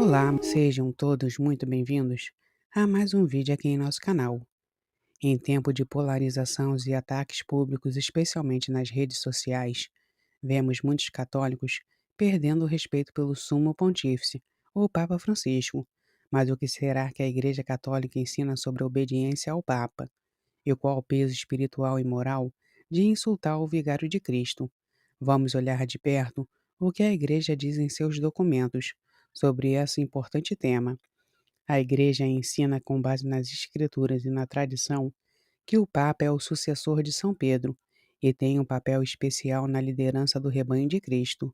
Olá, sejam todos muito bem-vindos a mais um vídeo aqui em nosso canal. Em tempo de polarização e ataques públicos, especialmente nas redes sociais, vemos muitos católicos perdendo o respeito pelo Sumo Pontífice, o Papa Francisco. Mas o que será que a Igreja Católica ensina sobre a obediência ao Papa? E qual o peso espiritual e moral de insultar o Vigário de Cristo? Vamos olhar de perto o que a Igreja diz em seus documentos sobre esse importante tema. A Igreja ensina, com base nas Escrituras e na tradição, que o Papa é o sucessor de São Pedro e tem um papel especial na liderança do rebanho de Cristo.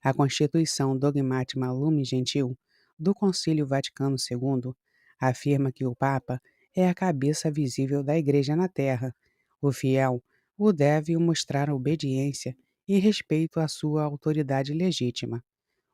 A Constituição Dogmatica Lumen Gentium do Concílio Vaticano II afirma que o Papa é a cabeça visível da Igreja na Terra. O fiel o deve mostrar obediência e respeito à sua autoridade legítima.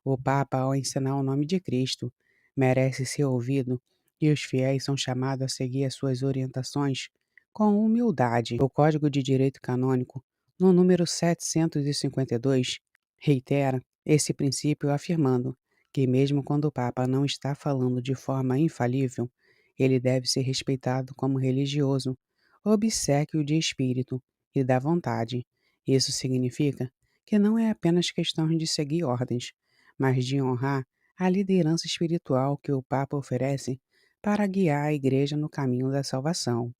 O Papa, ao ensinar o nome de Cristo, merece ser ouvido e os fiéis são chamados a seguir as suas orientações com humildade. O Código de Direito Canônico, no número 752, reitera esse princípio afirmando que, mesmo quando o Papa não está falando de forma infalível, ele deve ser respeitado como religioso, obséquio de espírito e da vontade. Isso significa que não é apenas questão de seguir ordens, mas de honrar a liderança espiritual que o Papa oferece para guiar a Igreja no caminho da salvação.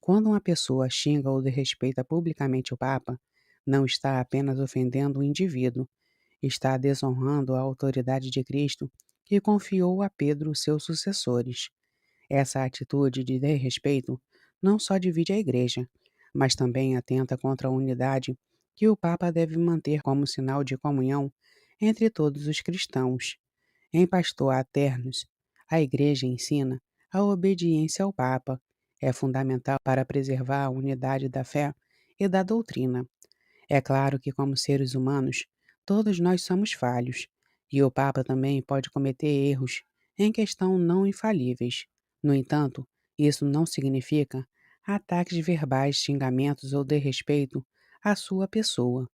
Quando uma pessoa xinga ou desrespeita publicamente o Papa, não está apenas ofendendo o indivíduo, está desonrando a autoridade de Cristo que confiou a Pedro seus sucessores. Essa atitude de desrespeito não só divide a Igreja, mas também atenta contra a unidade que o Papa deve manter como sinal de comunhão entre todos os cristãos. Em Pastor Aternos, a Igreja ensina a obediência ao Papa. É fundamental para preservar a unidade da fé e da doutrina. É claro que, como seres humanos, todos nós somos falhos, e o Papa também pode cometer erros em questão não infalíveis. No entanto, isso não significa ataques verbais, xingamentos ou desrespeito à sua pessoa.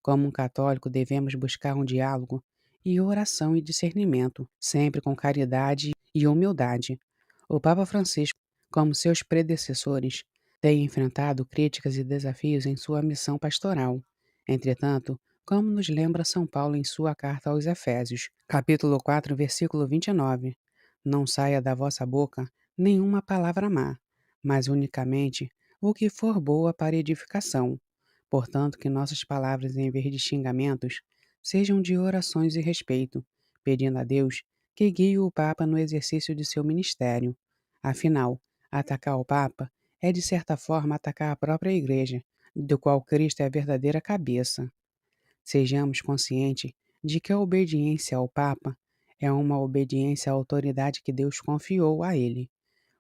Como um católico, devemos buscar um diálogo e oração e discernimento, sempre com caridade e humildade. O Papa Francisco, como seus predecessores, tem enfrentado críticas e desafios em sua missão pastoral. Entretanto, como nos lembra São Paulo em sua carta aos Efésios, capítulo 4, versículo 29, não saia da vossa boca nenhuma palavra má, mas unicamente o que for boa para edificação. Portanto, que nossas palavras, em vez de xingamentos, sejam de orações e respeito, pedindo a Deus que guie o Papa no exercício de seu ministério. Afinal, atacar o Papa é, de certa forma, atacar a própria Igreja, do qual Cristo é a verdadeira cabeça. Sejamos conscientes de que a obediência ao Papa é uma obediência à autoridade que Deus confiou a ele.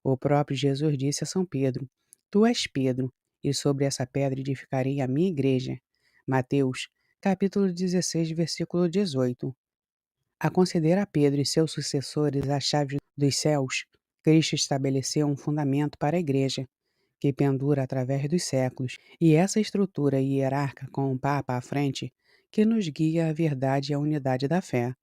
O próprio Jesus disse a São Pedro: Tu és Pedro, e sobre essa pedra edificarei a minha igreja. Mateus, capítulo 16, versículo 18. A conceder a Pedro e seus sucessores a chave dos céus, Cristo estabeleceu um fundamento para a igreja, que pendura através dos séculos, e essa estrutura hierárquica com o Papa à frente, que nos guia à verdade e à unidade da fé.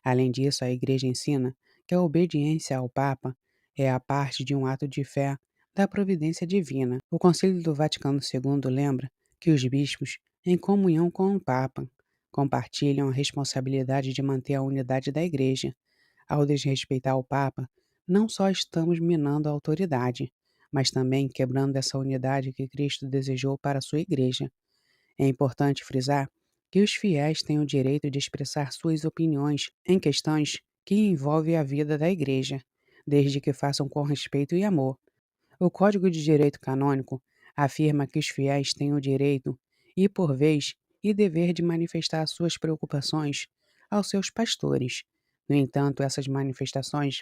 Além disso, a Igreja ensina que a obediência ao Papa é a parte de um ato de fé da providência divina. O Concílio do Vaticano II lembra que os bispos, em comunhão com o Papa, compartilham a responsabilidade de manter a unidade da Igreja. Ao desrespeitar o Papa, não só estamos minando a autoridade, mas também quebrando essa unidade que Cristo desejou para a sua Igreja. É importante frisar que os fiéis têm o direito de expressar suas opiniões em questões que envolvem a vida da Igreja, desde que façam com respeito e amor. O Código de Direito Canônico afirma que os fiéis têm o direito e, por vez, e dever de manifestar suas preocupações aos seus pastores. No entanto, essas manifestações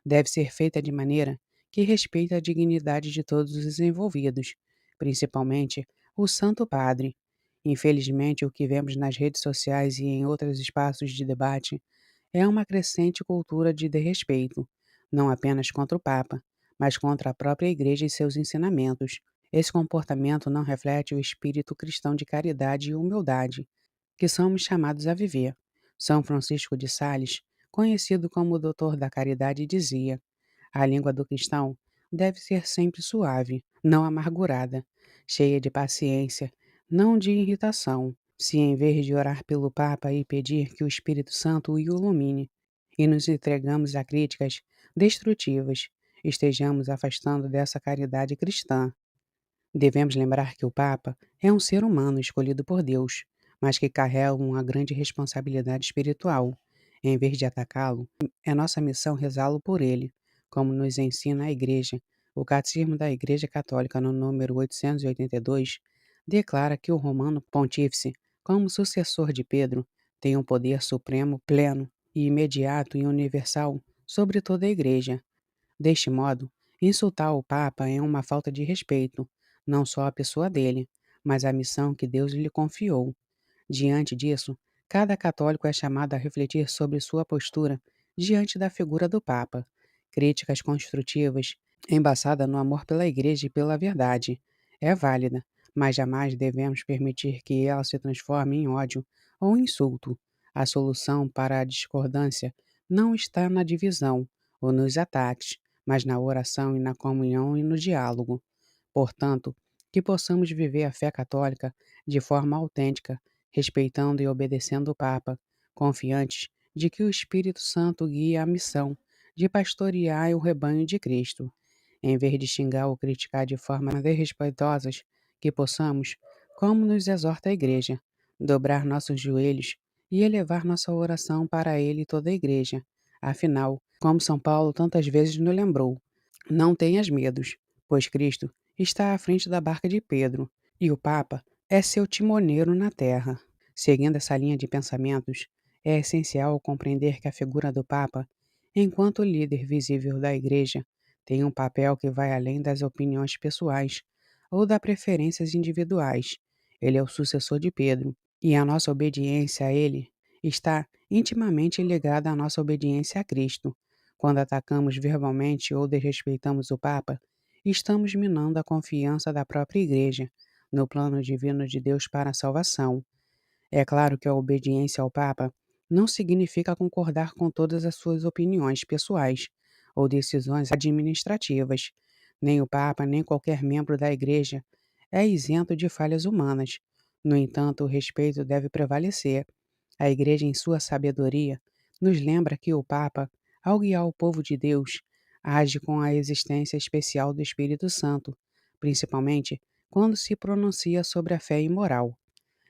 devem ser feitas de maneira que respeite a dignidade de todos os envolvidos, principalmente o Santo Padre. Infelizmente, o que vemos nas redes sociais e em outros espaços de debate é uma crescente cultura de desrespeito, não apenas contra o Papa, mas contra a própria Igreja e seus ensinamentos. Esse comportamento não reflete o espírito cristão de caridade e humildade que somos chamados a viver. São Francisco de Sales conhecido como Doutor da Caridade, dizia: a língua do cristão deve ser sempre suave, não amargurada, cheia de paciência, não de irritação. Se em vez de orar pelo Papa e pedir que o Espírito Santo o ilumine, e nos entregamos a críticas destrutivas, estejamos afastando dessa caridade cristã. Devemos lembrar que o Papa é um ser humano escolhido por Deus, mas que carrega uma grande responsabilidade espiritual. Em vez de atacá-lo, é nossa missão rezá-lo por ele, como nos ensina a Igreja. O Catecismo da Igreja Católica, no número 882, declara que o Romano Pontífice, como sucessor de Pedro, tem um poder supremo, pleno e imediato e universal sobre toda a Igreja. Deste modo, insultar o Papa é uma falta de respeito, não só à pessoa dele, mas à missão que Deus lhe confiou. Diante disso, cada católico é chamado a refletir sobre sua postura diante da figura do Papa. Críticas construtivas, embasada no amor pela Igreja e pela verdade, é válida, mas jamais devemos permitir que ela se transforme em ódio ou insulto. A solução para a discordância não está na divisão ou nos ataques, mas na oração e na comunhão e no diálogo. Portanto, que possamos viver a fé católica de forma autêntica, respeitando e obedecendo o Papa, confiantes de que o Espírito Santo guia a missão de pastorear o rebanho de Cristo. Em vez de xingar ou criticar de forma desrespeitosas, que possamos, como nos exorta a Igreja, dobrar nossos joelhos e elevar nossa oração para Ele e toda a Igreja. Afinal, como São Paulo tantas vezes nos lembrou, não tenhas medos, pois Cristo está à frente da barca de Pedro e o Papa é seu timoneiro na terra. Seguindo essa linha de pensamentos, é essencial compreender que a figura do Papa, enquanto líder visível da Igreja, tem um papel que vai além das opiniões pessoais ou das preferências individuais. Ele é o sucessor de Pedro, e a nossa obediência a ele está intimamente ligada à nossa obediência a Cristo. Quando atacamos verbalmente ou desrespeitamos o Papa, estamos minando a confiança da própria Igreja no plano divino de Deus para a salvação. É claro que a obediência ao Papa não significa concordar com todas as suas opiniões pessoais ou decisões administrativas. Nem o Papa, nem qualquer membro da Igreja é isento de falhas humanas. No entanto, o respeito deve prevalecer. A Igreja, em sua sabedoria, nos lembra que o Papa, ao guiar o povo de Deus, age com a existência especial do Espírito Santo, principalmente quando se pronuncia sobre a fé e moral.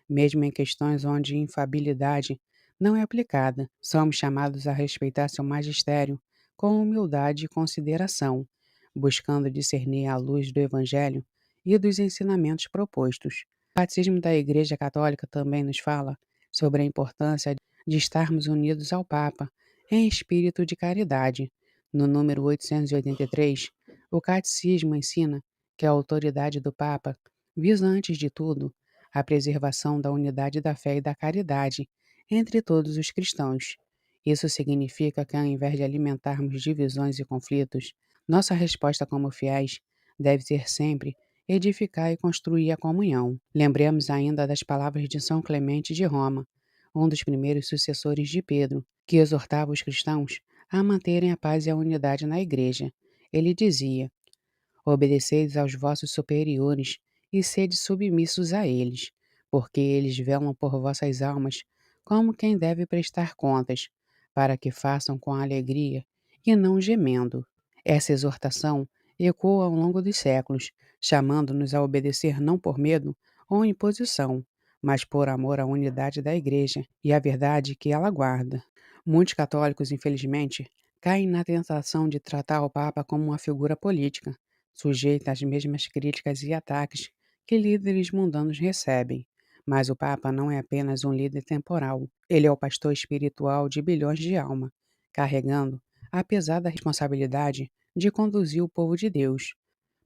Mesmo em questões onde infabilidade não é aplicada, somos chamados a respeitar seu magistério com humildade e consideração, buscando discernir à luz do Evangelho e dos ensinamentos propostos. O Catecismo da Igreja Católica também nos fala sobre a importância de estarmos unidos ao Papa em espírito de caridade. No número 883, o Catecismo ensina que a autoridade do Papa visa, antes de tudo, a preservação da unidade da fé e da caridade entre todos os cristãos. Isso significa que, ao invés de alimentarmos divisões e conflitos, nossa resposta como fiéis deve ser sempre edificar e construir a comunhão. Lembremos ainda das palavras de São Clemente de Roma, um dos primeiros sucessores de Pedro, que exortava os cristãos a manterem a paz e a unidade na igreja. Ele dizia: obedeceis aos vossos superiores e sede submissos a eles, porque eles velam por vossas almas como quem deve prestar contas, para que façam com alegria e não gemendo. Essa exortação ecoa ao longo dos séculos, chamando-nos a obedecer não por medo ou imposição, mas por amor à unidade da Igreja e à verdade que ela guarda. Muitos católicos, infelizmente, caem na tentação de tratar o Papa como uma figura política, sujeita às mesmas críticas e ataques que líderes mundanos recebem. Mas o Papa não é apenas um líder temporal, ele é o pastor espiritual de bilhões de almas, carregando a pesada responsabilidade de conduzir o povo de Deus.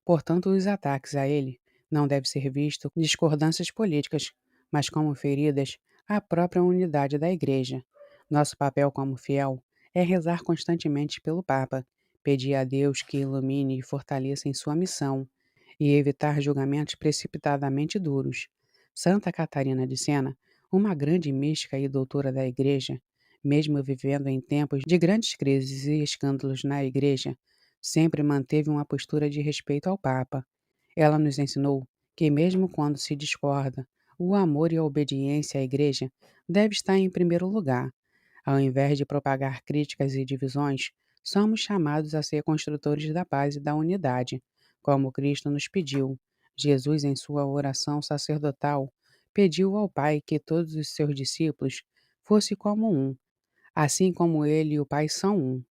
Portanto, os ataques a ele não devem ser vistos como discordâncias políticas, mas como feridas à própria unidade da Igreja. Nosso papel como fiel é rezar constantemente pelo Papa, pedir a Deus que ilumine e fortaleça em sua missão e evitar julgamentos precipitadamente duros. Santa Catarina de Sena, uma grande mística e doutora da Igreja, Mesmo vivendo em tempos de grandes crises e escândalos na Igreja, sempre manteve uma postura de respeito ao Papa. Ela nos ensinou que, mesmo quando se discorda, o amor e a obediência à Igreja deve estar em primeiro lugar. Ao invés de propagar críticas e divisões, somos chamados a ser construtores da paz e da unidade, como Cristo nos pediu. Jesus, em sua oração sacerdotal, pediu ao Pai que todos os seus discípulos fossem como um, assim como ele e o Pai são um.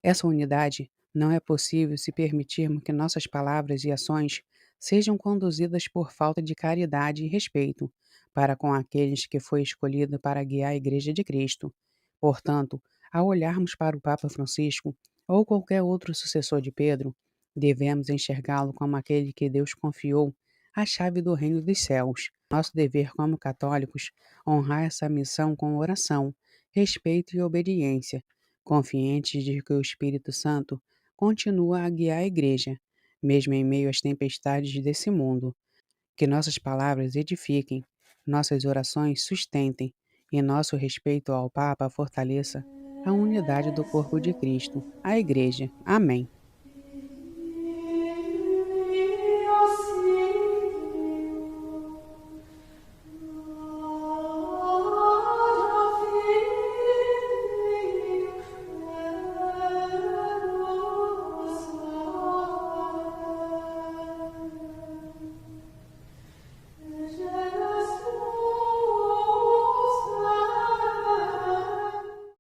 Essa unidade não é possível se permitirmos que nossas palavras e ações sejam conduzidas por falta de caridade e respeito para com aqueles que foi escolhido para guiar a Igreja de Cristo. Portanto, ao olharmos para o Papa Francisco ou qualquer outro sucessor de Pedro, devemos enxergá-lo como aquele que Deus confiou a chave do reino dos céus. Nosso dever como católicos honrar essa missão com oração, respeito e obediência, confiantes de que o Espírito Santo continua a guiar a Igreja, mesmo em meio às tempestades desse mundo. Que nossas palavras edifiquem, nossas orações sustentem e nosso respeito ao Papa fortaleça a unidade do corpo de Cristo, a Igreja. Amém.